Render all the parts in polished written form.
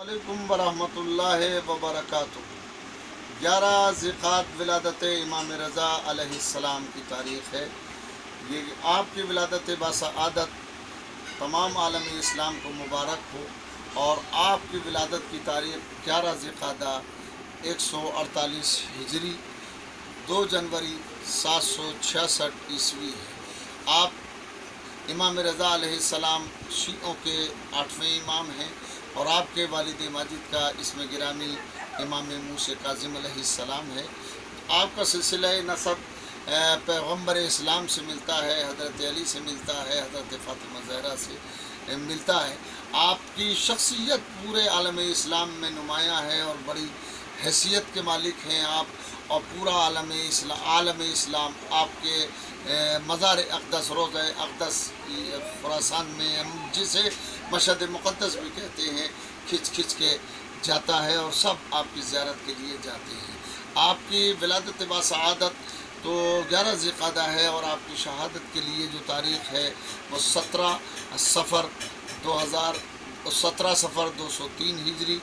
वालेकुम वरहमतुल्लाह वबरकातुह। 11 ज़िक़ात विलादत इमाम रज़ा अलैहिस्सलाम की तारीख़ है। ये आपकी विलादत बासआदत तमाम आलम इस्लाम को मुबारक हो और आपकी विलादत की तारीख़ 11 ज़िक़ादा 148 हिजरी 2 जनवरी 766 ईस्वी है। आप इमाम रज़ा अलैहिस्सलाम शीओं के 8वें इमाम हैं और आपके वालिद माजिद का इसमें गिरामी इमाम मूसा काज़िम अलैहिस्सलाम है। आपका सिलसिला नसब पैगम्बर इस्लाम से मिलता है, हज़रत अली से मिलता है, हज़रत फ़ातिमा ज़हरा से मिलता है। आपकी शख्सियत पूरे आलम इस्लाम में नुमायाँ है और बड़ी हैसियत के मालिक हैं आप, और पूरा आलम इस्लाम आपके मज़ार अक़दस रोज़ा अक़दस खुरासान में, जिसे मशहद मुक़द्दस भी कहते हैं, खिंच खिंच के जाता है और सब आपकी ज़ियारत के लिए जाते हैं। आपकी विलादत बासआदत तो 11 ज़िक़ादा है और आपकी शहादत के लिए जो तारीख़ है वो 17 सफ़र 203 हिजरी,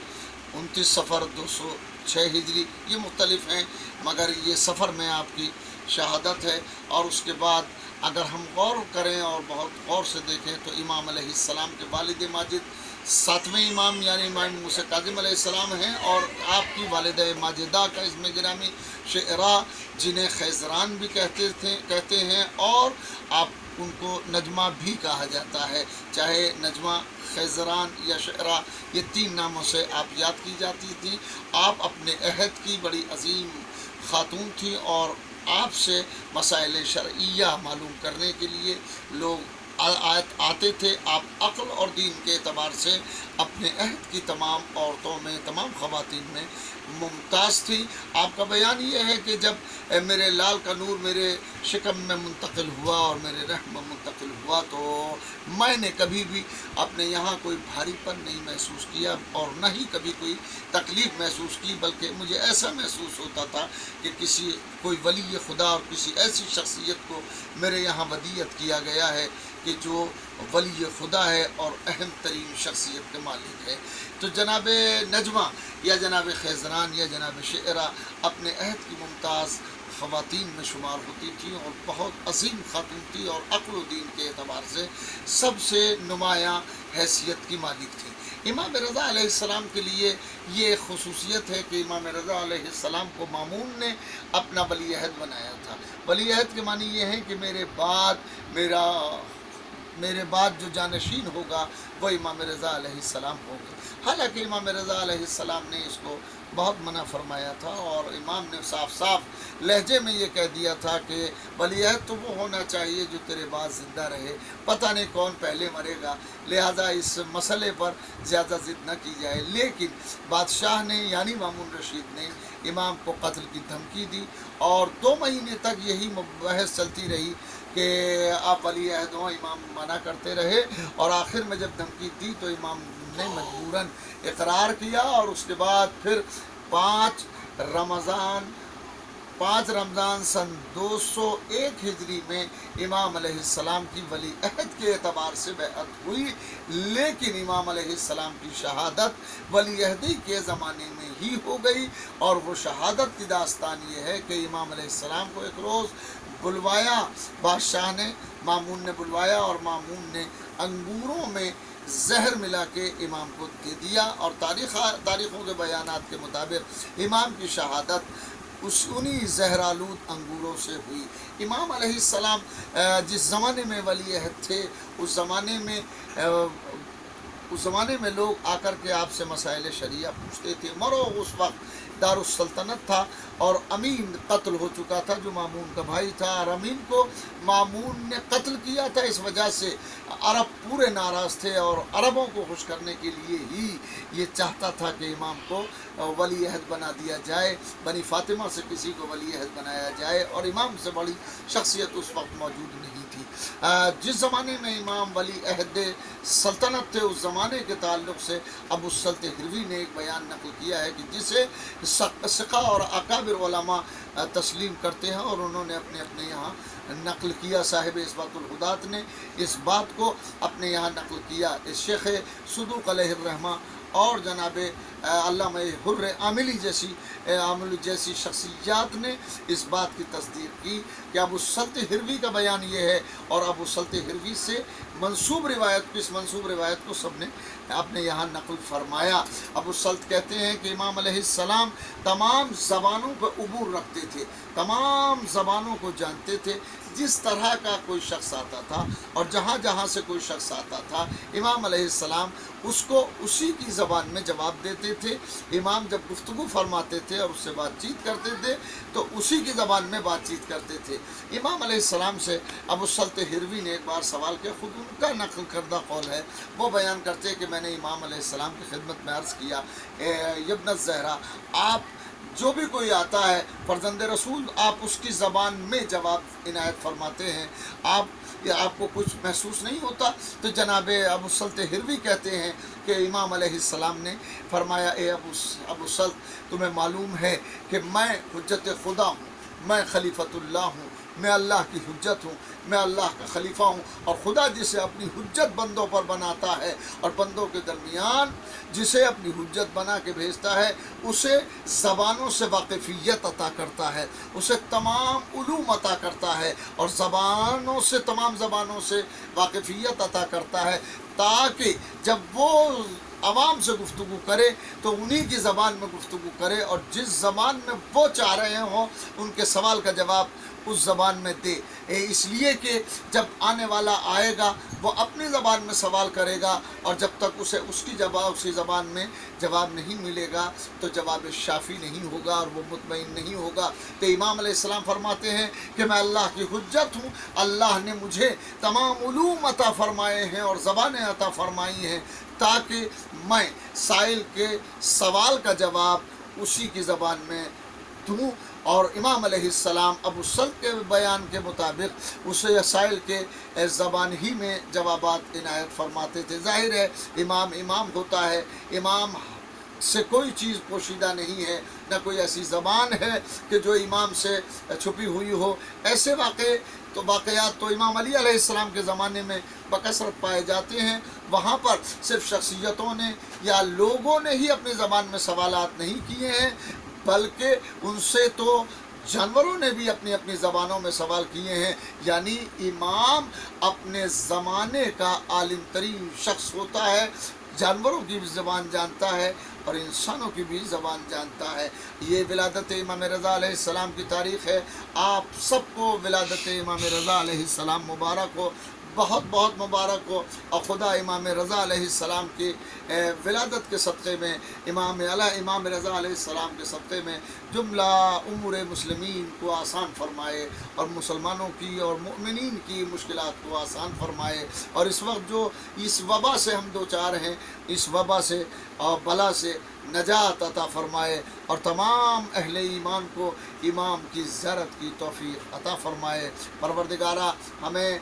29 सफ़र 206 हिजरी, ये मुख्तलिफ़ हैं, मगर ये सफ़र में आपकी शहादत है। और उसके बाद अगर हम गौर करें और बहुत गौर से देखें तो इमाम अलैहिस्सलाम के वालिद माजिद 7वें इमाम यानी इमाम मूसा काज़िम अलैहिस्सलाम हैं, और आपकी वालिद माजिदा का इसमें गिरामी शेरा, जिन्हें खैज़रान भी कहते हैं, और आप उनको नजमा भी कहा जाता है। चाहे नजमा, खैज़रान या शेरा, ये 3 नामों से आप याद की जाती थी। आप अपने अहद की बड़ी अजीम खातून थी और आपसे मसाइल शरइया मालूम करने के लिए लोग आते थे। आप अक़ल और दीन के एतबार से अपने अहद की तमाम औरतों में, तमाम ख़वातीन में मुमताज़ थी। आपका बयान ये है कि जब मेरे लाल का नूर मेरे शिकम में मुंतकिल हुआ और मेरे रहम में मुंतकिल हुआ तो मैंने कभी भी अपने यहाँ कोई भारीपन नहीं महसूस किया और न ही कभी कोई तकलीफ़ महसूस की, बल्कि मुझे ऐसा महसूस होता था कि कोई वली खुदा और किसी ऐसी शख्सियत को मेरे यहाँ वदीयत किया गया है कि जो वली खुदा है और अहम तरीन शख्सियत के मालिक है। तो जनाब नजमा या जनाब खैज़रान या जनाब शेरा अपने अहद की मुमताज़ ख़वातीन में शुमार होती थी और बहुत अजीम खातून थी और अक़्ल व दीन के एतबार से सबसे नुमायाँ हैसियत की मालिक थी। इमाम रज़ा अलैहिस्सलाम के लिए ये खुसूसियत है कि इमाम रज़ा अलैहिस्सलाम को मामून ने अपना वली अहद बनाया था। वली अहद के मानी ये है कि मेरे बाद जो जानशीन होगा वो इमाम रज़ा अलैहिस्सलाम होगा। हालांकि इमाम रज़ा अलैहिस्सलाम ने इसको बहुत मना फरमाया था और इमाम ने साफ साफ लहजे में ये कह दिया था कि वली अहद तो वो होना चाहिए जो तेरे बाद ज़िंदा रहे, पता नहीं कौन पहले मरेगा, लिहाजा इस मसले पर ज़्यादा ज़िद न की जाए। लेकिन बादशाह ने यानी मामून रशीद ने इमाम को कत्ल की धमकी दी और 2 महीने तक यही बहस चलती रही कि आप वली अहद हों। इमाम मना करते रहे और आखिर में जब धमकी दी तो इमाम ने मजबूरन इकरार किया और उसके बाद फिर 5 रमज़ान सन 201 हिजरी में इमाम अलैहिस्सलाम की वली अहद के एतबार से बैअत हुई। लेकिन इमाम अलैहिस्सलाम की शहादत वली अहदी के ज़माने में ही हो गई और वो शहादत की दास्तान ये है कि इमाम अलैहिस्सलाम को एक रोज़ बुलवाया, बादशाह ने, मामून ने बुलवाया और मामून ने अंगूरों में जहर मिला के इमाम को दे दिया और तारीख़ों के बयानात के मुताबिक इमाम की शहादत उन्हीं जहरालूद अंगूरों से हुई। इमाम अलैहिस्सलाम जिस ज़माने में वली अहद थे उस ज़माने में लोग आकर के आपसे मसाइल शरिया पूछते थे। मरो उस वक्त दारुस्सल्तनत था और अमीन कत्ल हो चुका था जो मामून का भाई था, और अमीन को मामून ने कत्ल किया था। इस वजह से अरब पूरे नाराज़ थे और अरबों को खुश करने के लिए ही ये चाहता था कि इमाम को वली अहद बना दिया जाए, बनी फ़ातिमा से किसी को वली अहद बनाया जाए, और इमाम से बड़ी शख्सियत उस वक्त मौजूद नहीं थी। जिस ज़माने में इमाम वली अहद सल्तनत थे उस ज़माने के ताल्लुक़ से अबू सल्त हिरवी ने एक बयान नक़ल किया है कि जिसे सिक़ा और अकाबिर उलमा तस्लीम करते हैं और उन्होंने अपने अपने यहाँ नक़ल किया। साहिब इसबातुल हुदात ने इस बात को अपने यहाँ नक़ल किया। शेख सदूक़ अलैहिर्रहमा اور جناب علامہ حر عاملی جیسی شخصیات نے اس بات کی تصدیق کی کہ ابو السلط ہروی کا بیان یہ ہے، اور ابو السلط ہروی سے منسوب روایت کو، اس منسوب روایت کو سب نے اپنے یہاں نقل فرمایا۔ ابو السلط کہتے ہیں کہ امام علیہ السلام تمام زبانوں پر عبور رکھتے تھے، تمام زبانوں کو جانتے تھے۔ جس طرح کا کوئی شخص آتا تھا اور جہاں جہاں سے کوئی شخص آتا تھا، امام علیہ السلام اس کو اسی کی زبان میں جواب دیتے تھے۔ امام جب گفتگو فرماتے تھے اور اس سے بات چیت کرتے تھے تو اسی کی زبان میں بات چیت کرتے تھے۔ امام علیہ السلام سے ابو السلط ہروی نے ایک بار سوال کیا، خود ان کا نقل کردہ قول ہے، وہ بیان کرتے ہیں کہ میں نے امام علیہ السلام کی خدمت میں عرض کیا، ابن الزہرا، آپ جو بھی کوئی آتا ہے فرزند رسول، آپ اس کی زبان میں جواب عنایت فرماتے ہیں، آپ کو کچھ محسوس نہیں ہوتا؟ تو جناب ابو السلط ہروی کہتے ہیں کہ امام علیہ السلام نے فرمایا، اے ابو السلط، تمہیں معلوم ہے کہ میں حجت خدا ہوں، میں خلیفۃ اللہ ہوں، میں اللہ کی حجت ہوں، میں اللہ کا خلیفہ ہوں، اور خدا جسے اپنی حجت بندوں پر بناتا ہے اور بندوں کے درمیان جسے اپنی حجت بنا کے بھیجتا ہے، اسے زبانوں سے واقفیت عطا کرتا ہے، اسے تمام علوم عطا کرتا ہے، اور تمام زبانوں سے واقفیت عطا کرتا ہے، تاکہ جب وہ عوام سے گفتگو کرے تو انہی کی زبان میں گفتگو کرے، اور جس زبان میں وہ چاہ رہے ہوں ان کے سوال کا جواب اس زبان میں دے، اس لیے کہ جب آنے والا آئے گا وہ اپنی زبان میں سوال کرے گا، اور جب تک اسے اسی زبان میں جواب نہیں ملے گا تو جواب شافی نہیں ہوگا اور وہ مطمئن نہیں ہوگا۔ تو امام علیہ السلام فرماتے ہیں کہ میں اللہ کی حجت ہوں، اللہ نے مجھے تمام علوم عطا فرمائے ہیں اور زبانیں عطا فرمائی ہیں، تاکہ میں سائل کے سوال کا جواب اسی کی زبان میں دوں۔ اور امام علیہ السلام ابو السلط کے بیان کے مطابق اسے سائل کے زبان ہی میں جوابات عنایت فرماتے تھے۔ ظاہر ہے امام ہوتا ہے، امام سے کوئی چیز پوشیدہ نہیں ہے، نہ کوئی ایسی زبان ہے کہ جو امام سے چھپی ہوئی ہو۔ ایسے واقعات تو امام علی علیہ السلام کے زمانے میں بکثرت پائے جاتے ہیں، وہاں پر صرف شخصیتوں نے یا لوگوں نے ہی اپنی زبان میں سوالات نہیں کیے ہیں، بلکہ ان سے تو جانوروں نے بھی اپنی اپنی زبانوں میں سوال کیے ہیں۔ یعنی امام اپنے زمانے کا عالم ترین شخص ہوتا ہے، جانوروں کی بھی زبان جانتا ہے اور انسانوں کی بھی زبان جانتا ہے۔ یہ ولادت امام رضا علیہ السلام کی تاریخ ہے۔ آپ سب کو ولادت امام رضا علیہ السلام مبارک ہو، بہت بہت مبارک ہو، اور خدا امام رضا علیہ السلام کی ولادت کے صدقے میں، امام رضا علیہ السلام کے صدقے میں جملہ امور مسلمین کو آسان فرمائے، اور مسلمانوں کی اور مؤمنین کی مشکلات کو آسان فرمائے، اور اس وقت جو اس وبا سے ہم دوچار ہیں، اس وبا سے اور بلا سے نجات عطا فرمائے، اور تمام اہل ایمان کو امام کی زیارت کی توفیق عطا فرمائے۔ پروردگارہ ہمیں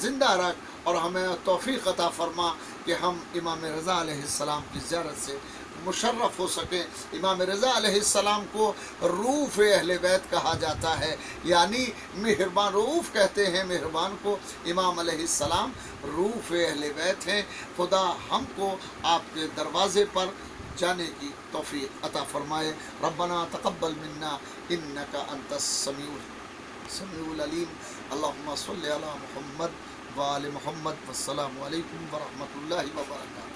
زندہ رکھ اور ہمیں توفیق عطا فرما کہ ہم امام رضا علیہ السلام کی زیارت سے مشرف ہو سکیں۔ امام رضا علیہ السلام کو رؤوف اہل بیت کہا جاتا ہے، یعنی مہربان، رؤوف کہتے ہیں مہربان کو، امام علیہ السلام رؤوف اہل بیت ہیں۔ خدا ہم کو آپ کے دروازے پر جانے کی توفیق عطا فرمائے۔ ربنا تقبل منا انک انت السمیع العلیم۔ اللہم صلی علی محمد وآل محمد، والسلام علیکم ورحمۃ اللہ وبرکاتہ۔